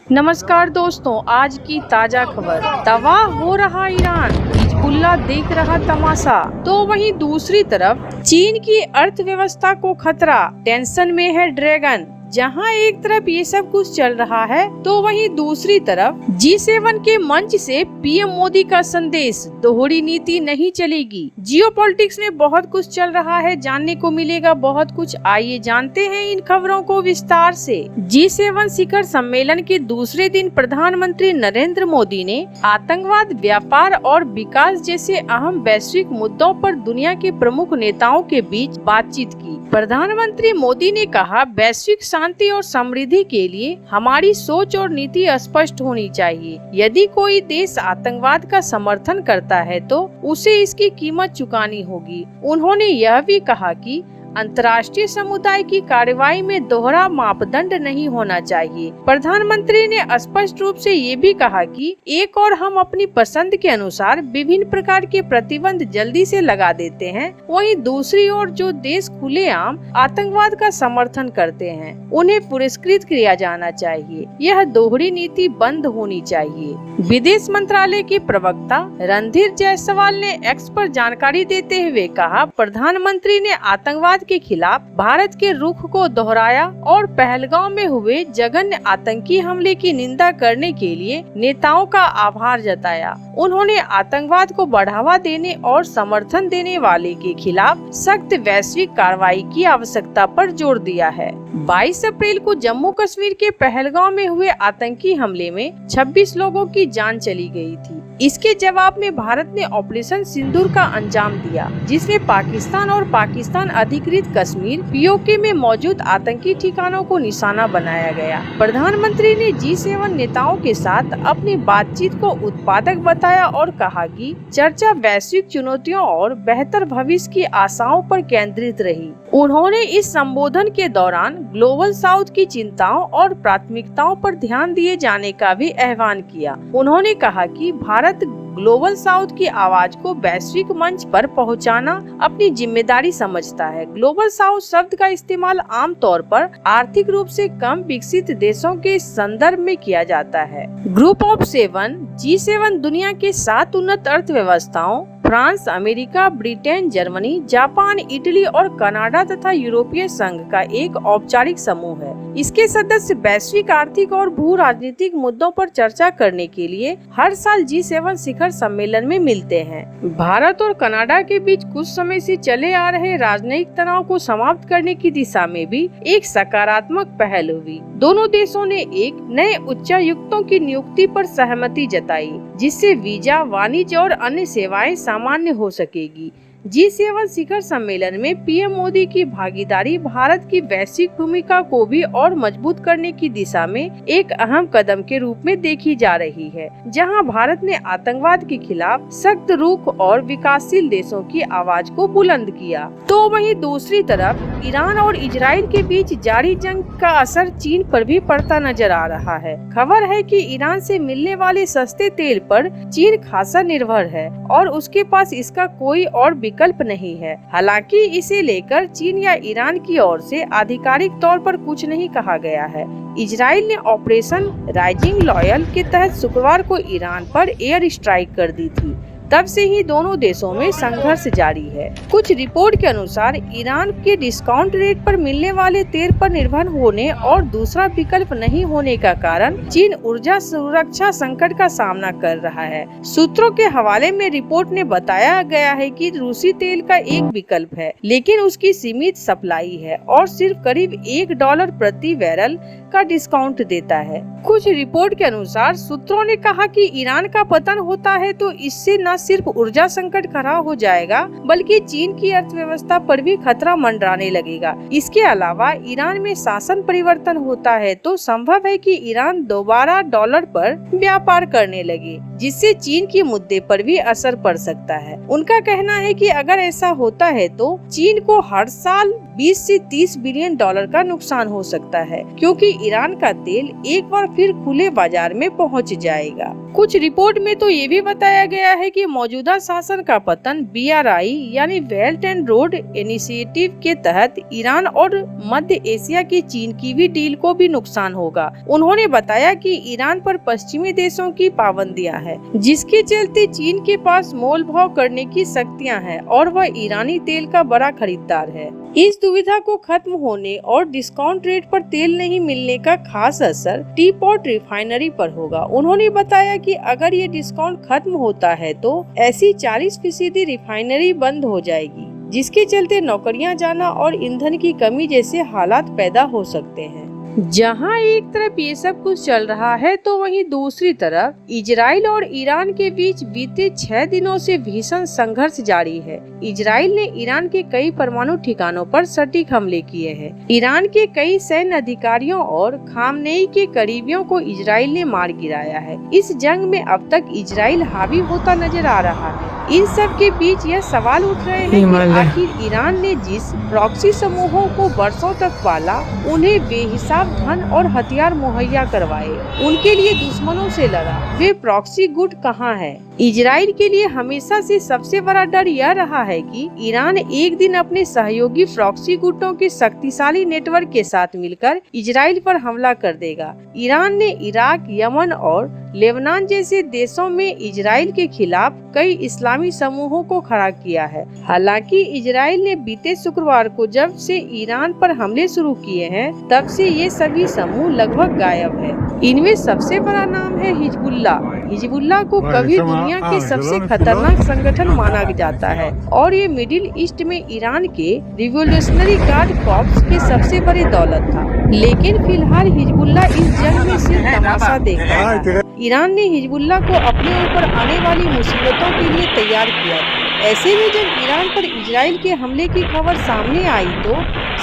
नमस्कार दोस्तों, आज की ताजा खबर। तबाह हो रहा ईरान, हिजबुल्लाह देख रहा तमाशा। तो वहीं दूसरी तरफ चीन की अर्थव्यवस्था को खतरा, टेंशन में है ड्रैगन। जहां एक तरफ ये सब कुछ चल रहा है तो वहीं दूसरी तरफ G7 के मंच से पीएम मोदी का संदेश, दोहरी नीति नहीं चलेगी। जियोपॉलिटिक्स में बहुत कुछ चल रहा है, जानने को मिलेगा बहुत कुछ। आइए जानते हैं इन खबरों को विस्तार से। G7 शिखर सम्मेलन के दूसरे दिन प्रधानमंत्री नरेंद्र मोदी ने आतंकवाद, व्यापार और विकास जैसे अहम वैश्विक मुद्दों पर दुनिया के प्रमुख नेताओं के बीच बातचीत की। प्रधानमंत्री मोदी ने कहा, वैश्विक शांति और समृद्धि के लिए हमारी सोच और नीति स्पष्ट होनी चाहिए। यदि कोई देश आतंकवाद का समर्थन करता है तो उसे इसकी कीमत चुकानी होगी। उन्होंने यह भी कहा कि अंतर्राष्ट्रीय समुदाय की कार्रवाई में दोहरा मापदंड नहीं होना चाहिए। प्रधानमंत्री ने स्पष्ट रूप से ये भी कहा कि एक और हम अपनी पसंद के अनुसार विभिन्न प्रकार के प्रतिबंध जल्दी से लगा देते हैं, वहीं दूसरी ओर जो देश खुलेआम आतंकवाद का समर्थन करते हैं उन्हें पुरस्कृत किया जाना चाहिए। यह दोहरी नीति बंद होनी चाहिए। विदेश मंत्रालय के प्रवक्ता रणधीर जायसवाल ने एक्स पर जानकारी देते हुए कहा, प्रधानमंत्री ने आतंकवाद के खिलाफ भारत के रुख को दोहराया और पहलगाम में हुए जघन्य आतंकी हमले की निंदा करने के लिए नेताओं का आभार जताया। उन्होंने आतंकवाद को बढ़ावा देने और समर्थन देने वाले के खिलाफ सख्त वैश्विक कार्रवाई की आवश्यकता पर जोर दिया है। 22 अप्रैल को जम्मू कश्मीर के पहलगाम में हुए आतंकी हमले में 26 लोगों की जान चली गई थी। इसके जवाब में भारत ने ऑपरेशन सिंदूर का अंजाम दिया, जिसमें पाकिस्तान और पाकिस्तान अधिकृत कश्मीर पीओके में मौजूद आतंकी ठिकानों को निशाना बनाया गया। प्रधानमंत्री ने G7 नेताओं के साथ अपनी बातचीत को उत्पादक बताया और कहा कि चर्चा वैश्विक चुनौतियों और बेहतर भविष्य की आशाओं पर केंद्रित रही। उन्होंने इस संबोधन के दौरान ग्लोबल साउथ की चिंताओं और प्राथमिकताओं पर ध्यान दिए जाने का भी आह्वान किया। उन्होंने कहा कि भारत ग्लोबल साउथ की आवाज को वैश्विक मंच पर पहुंचाना अपनी जिम्मेदारी समझता है। ग्लोबल साउथ शब्द का इस्तेमाल आमतौर पर आर्थिक रूप से कम विकसित देशों के संदर्भ में किया जाता है। ग्रुप ऑफ 7 G7 दुनिया के 7 उन्नत अर्थव्यवस्थाओं France, America, Britain, Germany, Japan, Italy और कनाडा तथा यूरोपीय संघ का एक औपचारिक समूह है। इसके सदस्य वैश्विक आर्थिक और भू राजनीतिक मुद्दों पर चर्चा करने के लिए हर साल G7 शिखर सम्मेलन में मिलते हैं। भारत और कनाडा के बीच कुछ समय से चले आ रहे राजनयिक तनाव को समाप्त करने की दिशा में भी एक सकारात्मक पहल हुई। दोनों देशों ने एक नए उच्चायुक्तों की नियुक्ति पर सहमति जताई, जिससे वीजा, वाणिज्य और अन्य सेवाएं सामान्य हो सकेगी। G7 शिखर सम्मेलन में पीएम मोदी की भागीदारी भारत की वैश्विक भूमिका को भी और मजबूत करने की दिशा में एक अहम कदम के रूप में देखी जा रही है, जहां भारत ने आतंकवाद के खिलाफ सख्त रुख और विकासशील देशों की आवाज को बुलंद किया। तो वहीं दूसरी तरफ ईरान और इजराइल के बीच जारी जंग का असर चीन पर भी पड़ता नजर आ रहा है। खबर है कि ईरान से मिलने वाले सस्ते तेल पर चीन खासा निर्भर है और उसके पास इसका कोई और विकल्प नहीं है। हालांकि इसे लेकर चीन या ईरान की ओर से आधिकारिक तौर पर कुछ नहीं कहा गया है। इजराइल ने ऑपरेशन राइजिंग लॉयल के तहत शुक्रवार को ईरान पर एयर स्ट्राइक कर दी थी। तब से ही दोनों देशों में संघर्ष जारी है। कुछ रिपोर्ट के अनुसार ईरान के डिस्काउंट रेट पर मिलने वाले तेल पर निर्भर होने और दूसरा विकल्प नहीं होने का कारण चीन ऊर्जा सुरक्षा संकट का सामना कर रहा है। सूत्रों के हवाले में रिपोर्ट ने बताया गया है कि रूसी तेल का एक विकल्प है, लेकिन उसकी सीमित सप्लाई है और सिर्फ करीब $1 प्रति बैरल का डिस्काउंट देता है। कुछ रिपोर्ट के अनुसार सूत्रों ने कहा कि ईरान का पतन होता है तो इससे न सिर्फ ऊर्जा संकट खड़ा हो जाएगा, बल्कि चीन की अर्थव्यवस्था पर भी खतरा मंडराने लगेगा। इसके अलावा ईरान में शासन परिवर्तन होता है तो संभव है कि ईरान दोबारा डॉलर पर व्यापार करने लगे, जिससे चीन के मुद्दे पर भी असर पड़ सकता है। उनका कहना है कि अगर ऐसा होता है तो चीन को हर साल 20 से 30 बिलियन डॉलर का नुकसान हो सकता है, क्योंकि ईरान का तेल एक बार फिर खुले बाजार में पहुंच जाएगा। कुछ रिपोर्ट में तो ये भी बताया गया है कि मौजूदा शासन का पतन BRI यानी बेल्ट एंड रोड इनिशिएटिव के तहत ईरान और मध्य एशिया की चीन की भी डील को भी नुकसान होगा। उन्होंने बताया कि ईरान पर पश्चिमी देशों की पाबंदियां हैं, जिसके चलते चीन के पास मोल भाव करने की शक्तियां हैं और वह ईरानी तेल का बड़ा खरीदार है। इस दुविधा को खत्म होने और डिस्काउंट रेट पर तेल नहीं मिलने का खास असर टीपॉट रिफाइनरी पर होगा। उन्होंने बताया कि अगर ये डिस्काउंट खत्म होता है तो ऐसी 40% रिफाइनरी बंद हो जाएगी, जिसके चलते नौकरियां जाना और ईंधन की कमी जैसे हालात पैदा हो सकते हैं। जहां एक तरफ ये सब कुछ चल रहा है तो वहीं दूसरी तरफ इजराइल और ईरान के बीच बीते 6 दिनों से भीषण संघर्ष जारी है। इजराइल ने ईरान के कई परमाणु ठिकानों पर सटीक हमले किए हैं। ईरान के कई सैन्य अधिकारियों और खामनेई के करीबियों को इजराइल ने मार गिराया है। इस जंग में अब तक इजराइल हावी होता नजर आ रहा है। इन सब के बीच यह सवाल उठ रहे हैं कि आखिर ईरान ने जिस प्रॉक्सी समूहों को वर्षों तक पाला, उन्हें बेहिसाब धन और हथियार मुहैया करवाए, उनके लिए दुश्मनों से लड़ा, वे प्रॉक्सी गुट कहाँ है? इजराइल के लिए हमेशा से सबसे बड़ा डर यह रहा है कि ईरान एक दिन अपने सहयोगी प्रॉक्सी गुटों के शक्तिशाली नेटवर्क के साथ मिलकर इजराइल पर हमला कर देगा। ईरान ने इराक, यमन और लेबनान जैसे देशों में इजराइल के खिलाफ कई इस्लामी समूहों को खड़ा किया है। हालांकि इजराइल ने बीते शुक्रवार को जब से ईरान पर हमले शुरू किए हैं, तब से ये सभी समूह लगभग गायब है। इनमें सबसे बड़ा नाम है हिजबुल्लाह। हिजबुल्लाह को कभी दुनिया के सबसे खतरनाक संगठन माना जाता है और ये मिडिल ईस्ट में ईरान के रिवोल्यूशनरी गार्ड कॉर्प्स के सबसे बड़े दौलत था। लेकिन फिलहाल हिजबुल्लाह इस जंग में सिर्फ तमाशा देख रहा है। ईरान ने हिजबुल्लाह को अपने ऊपर आने वाली मुसीबतों के लिए तैयार किया। ऐसे में जब ईरान पर इजराइल के हमले की खबर सामने आई तो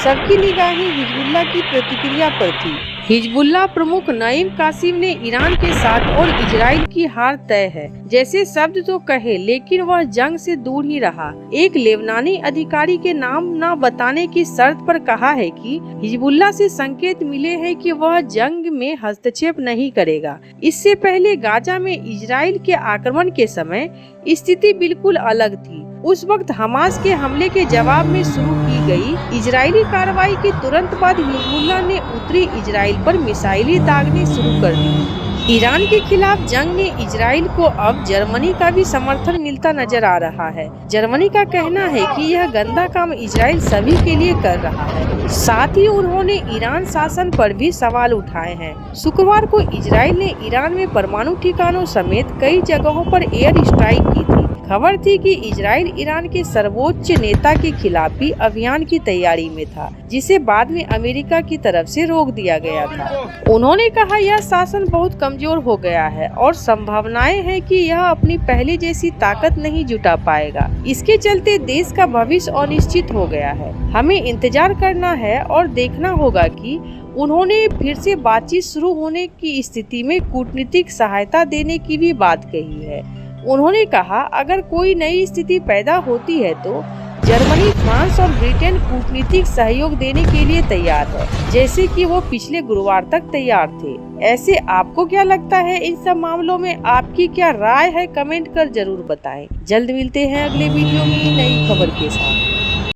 सबकी निगाहें हिजबुल्लाह की प्रतिक्रिया पर थी। हिजबुल्लाह प्रमुख नईम कासिम ने ईरान के साथ और इजराइल की हार तय है जैसे शब्द तो कहे, लेकिन वह जंग से दूर ही रहा। एक लेबनानी अधिकारी के नाम न बताने की शर्त पर कहा है कि हिजबुल्लाह से संकेत मिले हैं कि वह जंग में हस्तक्षेप नहीं करेगा। इससे पहले गाजा में इजराइल के आक्रमण के समय स्थिति बिल्कुल अलग थी। उस वक्त हमास के हमले के जवाब में शुरू की गई इजरायली कार्रवाई के तुरंत बाद हिजबुल्लाह ने उत्तरी इजराइल पर मिसाइलें दागने शुरू कर दी। ईरान के खिलाफ जंग में इजराइल को अब जर्मनी का भी समर्थन मिलता नजर आ रहा है। जर्मनी का कहना है कि यह गंदा काम इजराइल सभी के लिए कर रहा है। साथ ही उन्होंने ईरान शासन पर भी सवाल उठाए हैं। शुक्रवार को इजराइल ने ईरान में परमाणु ठिकानों समेत कई जगहों पर एयर स्ट्राइक की थी। खबर थी कि इजराइल ईरान के सर्वोच्च नेता के खिलाफ भी अभियान की तैयारी में था, जिसे बाद में अमेरिका की तरफ से रोक दिया गया था। उन्होंने कहा यह शासन बहुत कमजोर हो गया है और संभावनाएं हैं कि यह अपनी पहले जैसी ताकत नहीं जुटा पाएगा। इसके चलते देश का भविष्य अनिश्चित हो गया है। हमें इंतजार करना है और देखना होगा कि उन्होंने फिर से बातचीत शुरू होने की स्थिति में कूटनीतिक सहायता देने की भी बात कही है। उन्होंने कहा अगर कोई नई स्थिति पैदा होती है तो जर्मनी, फ्रांस और ब्रिटेन कूटनीतिक सहयोग देने के लिए तैयार है, जैसे कि वो पिछले गुरुवार तक तैयार थे। ऐसे आपको क्या लगता है इन सब मामलों में? आपकी क्या राय है? कमेंट कर जरूर बताएं। जल्द मिलते हैं अगले वीडियो में नई खबर के साथ।